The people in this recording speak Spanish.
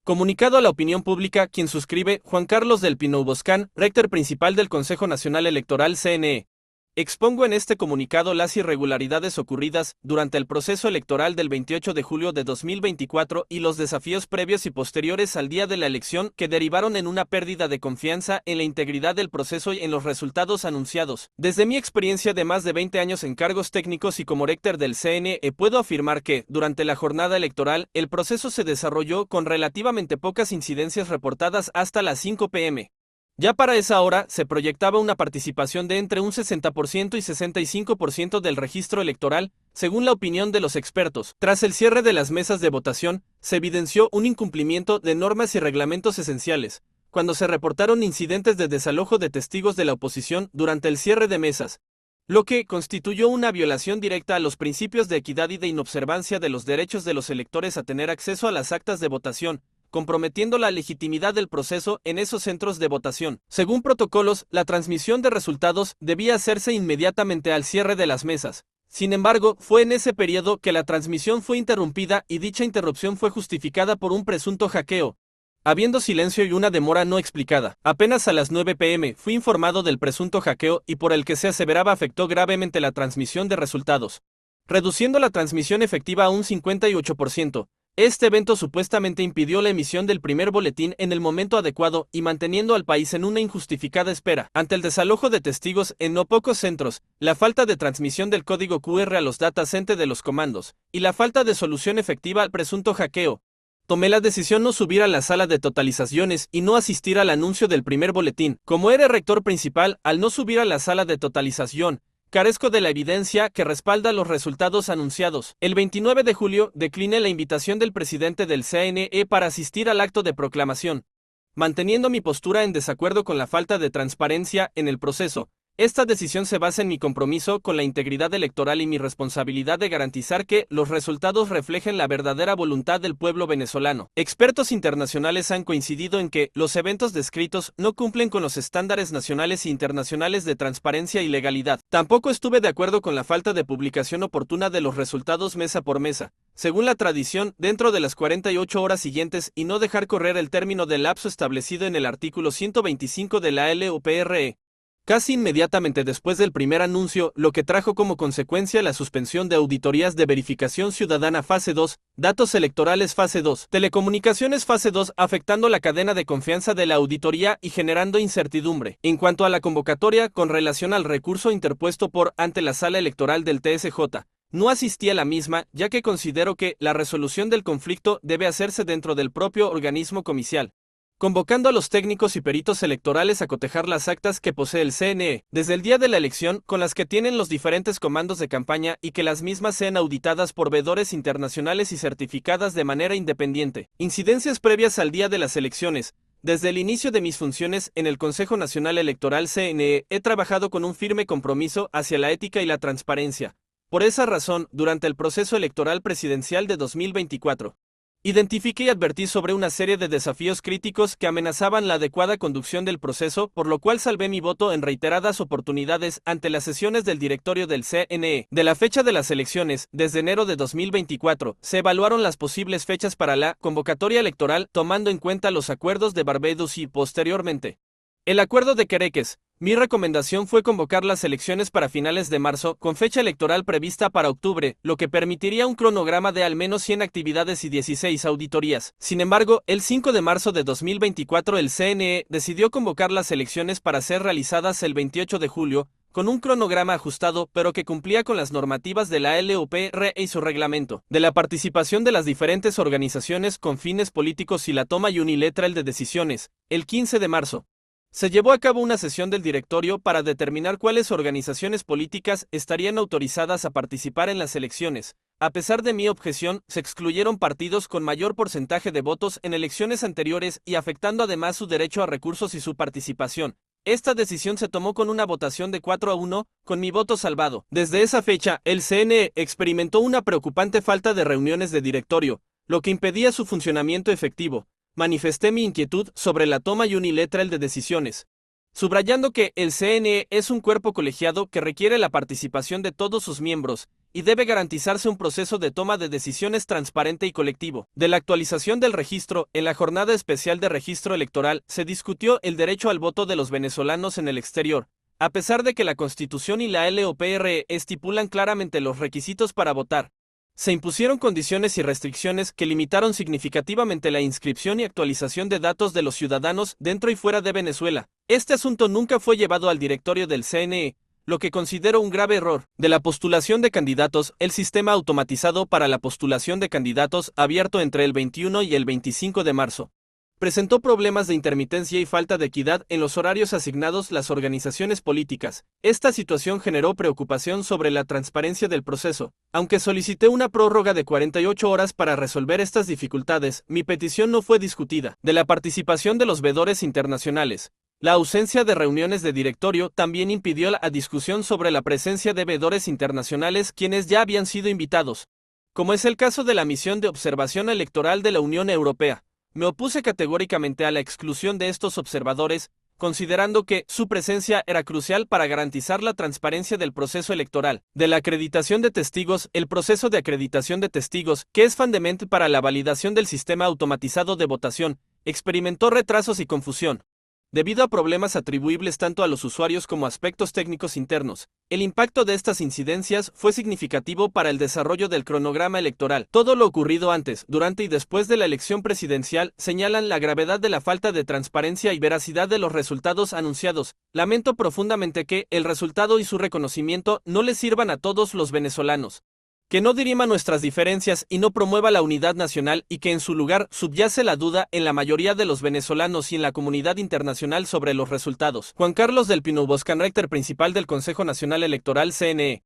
Comunicado a la opinión pública, quien suscribe, Juan Carlos del Pino Boscán, rector principal del Consejo Nacional Electoral CNE. Expongo en este comunicado las irregularidades ocurridas durante el proceso electoral del 28 de julio de 2024 y los desafíos previos y posteriores al día de la elección que derivaron en una pérdida de confianza en la integridad del proceso y en los resultados anunciados. Desde mi experiencia de más de 20 años en cargos técnicos y como rector del CNE, puedo afirmar que, durante la jornada electoral, el proceso se desarrolló con relativamente pocas incidencias reportadas hasta las 5 p.m. Ya para esa hora, se proyectaba una participación de entre un 60% y 65% del registro electoral, según la opinión de los expertos. Tras el cierre de las mesas de votación, se evidenció un incumplimiento de normas y reglamentos esenciales, cuando se reportaron incidentes de desalojo de testigos de la oposición durante el cierre de mesas, lo que constituyó una violación directa a los principios de equidad y de inobservancia de los derechos de los electores a tener acceso a las actas de votación, comprometiendo la legitimidad del proceso en esos centros de votación. Según protocolos, la transmisión de resultados debía hacerse inmediatamente al cierre de las mesas. Sin embargo, fue en ese periodo que la transmisión fue interrumpida y dicha interrupción fue justificada por un presunto hackeo, habiendo silencio y una demora no explicada. Apenas a las 9 p.m. fui informado del presunto hackeo y por el que se aseveraba afectó gravemente la transmisión de resultados, reduciendo la transmisión efectiva a un 58%. Este evento supuestamente impidió la emisión del primer boletín en el momento adecuado y manteniendo al país en una injustificada espera. Ante el desalojo de testigos en no pocos centros, la falta de transmisión del código QR a los data center de los comandos, y la falta de solución efectiva al presunto hackeo, tomé la decisión no subir a la sala de totalizaciones y no asistir al anuncio del primer boletín. Como era rector principal, al no subir a la sala de totalización, carezco de la evidencia que respalda los resultados anunciados. El 29 de julio decliné la invitación del presidente del CNE para asistir al acto de proclamación, manteniendo mi postura en desacuerdo con la falta de transparencia en el proceso. Esta decisión se basa en mi compromiso con la integridad electoral y mi responsabilidad de garantizar que los resultados reflejen la verdadera voluntad del pueblo venezolano. Expertos internacionales han coincidido en que los eventos descritos no cumplen con los estándares nacionales e internacionales de transparencia y legalidad. Tampoco estuve de acuerdo con la falta de publicación oportuna de los resultados mesa por mesa, según la tradición, dentro de las 48 horas siguientes y no dejar correr el término del lapso establecido en el artículo 125 de la LOPRE. Casi inmediatamente después del primer anuncio, lo que trajo como consecuencia la suspensión de auditorías de verificación ciudadana fase 2, datos electorales fase 2, telecomunicaciones fase 2, afectando la cadena de confianza de la auditoría y generando incertidumbre. En cuanto a la convocatoria con relación al recurso interpuesto ante la sala electoral del TSJ, no asistí a la misma, ya que considero que la resolución del conflicto debe hacerse dentro del propio organismo comicial, convocando a los técnicos y peritos electorales a cotejar las actas que posee el CNE desde el día de la elección con las que tienen los diferentes comandos de campaña y que las mismas sean auditadas por veedores internacionales y certificadas de manera independiente. Incidencias previas al día de las elecciones. Desde el inicio de mis funciones en el Consejo Nacional Electoral CNE he trabajado con un firme compromiso hacia la ética y la transparencia. Por esa razón, durante el proceso electoral presidencial de 2024, identifiqué y advertí sobre una serie de desafíos críticos que amenazaban la adecuada conducción del proceso, por lo cual salvé mi voto en reiteradas oportunidades ante las sesiones del directorio del CNE. De la fecha de las elecciones, desde enero de 2024, se evaluaron las posibles fechas para la convocatoria electoral, tomando en cuenta los acuerdos de Barbados y, posteriormente, el acuerdo de Quereques. Mi recomendación fue convocar las elecciones para finales de marzo, con fecha electoral prevista para octubre, lo que permitiría un cronograma de al menos 100 actividades y 16 auditorías. Sin embargo, el 5 de marzo de 2024 el CNE decidió convocar las elecciones para ser realizadas el 28 de julio, con un cronograma ajustado, pero que cumplía con las normativas de la LOPRE y su reglamento, de la participación de las diferentes organizaciones con fines políticos y la toma unilateral de decisiones. El 15 de marzo se llevó a cabo una sesión del directorio para determinar cuáles organizaciones políticas estarían autorizadas a participar en las elecciones. A pesar de mi objeción, se excluyeron partidos con mayor porcentaje de votos en elecciones anteriores y afectando además su derecho a recursos y su participación. Esta decisión se tomó con una votación de 4-1, con mi voto salvado. Desde esa fecha, el CNE experimentó una preocupante falta de reuniones de directorio, lo que impedía su funcionamiento efectivo. Manifesté mi inquietud sobre la toma unilateral de decisiones, subrayando que el CNE es un cuerpo colegiado que requiere la participación de todos sus miembros, y debe garantizarse un proceso de toma de decisiones transparente y colectivo. De la actualización del registro, en la jornada especial de registro electoral se discutió el derecho al voto de los venezolanos en el exterior. A pesar de que la Constitución y la LOPR estipulan claramente los requisitos para votar, se impusieron condiciones y restricciones que limitaron significativamente la inscripción y actualización de datos de los ciudadanos dentro y fuera de Venezuela. Este asunto nunca fue llevado al directorio del CNE, lo que considero un grave error. De la postulación de candidatos, el sistema automatizado para la postulación de candidatos, abierto entre el 21 y el 25 de marzo, presentó problemas de intermitencia y falta de equidad en los horarios asignados las organizaciones políticas. Esta situación generó preocupación sobre la transparencia del proceso. Aunque solicité una prórroga de 48 horas para resolver estas dificultades, mi petición no fue discutida. De la participación de los veedores internacionales, la ausencia de reuniones de directorio también impidió la discusión sobre la presencia de veedores internacionales quienes ya habían sido invitados, como es el caso de la misión de observación electoral de la Unión Europea. Me opuse categóricamente a la exclusión de estos observadores, considerando que su presencia era crucial para garantizar la transparencia del proceso electoral. De la acreditación de testigos, el proceso de acreditación de testigos, que es fundamental para la validación del sistema automatizado de votación, experimentó retrasos y confusión, debido a problemas atribuibles tanto a los usuarios como a aspectos técnicos internos. El impacto de estas incidencias fue significativo para el desarrollo del cronograma electoral. Todo lo ocurrido antes, durante y después de la elección presidencial señalan la gravedad de la falta de transparencia y veracidad de los resultados anunciados. Lamento profundamente que el resultado y su reconocimiento no les sirvan a todos los venezolanos, que no dirima nuestras diferencias y no promueva la unidad nacional y que en su lugar subyace la duda en la mayoría de los venezolanos y en la comunidad internacional sobre los resultados. Juan Carlos del Pino Boscan, rector principal del Consejo Nacional Electoral CNE.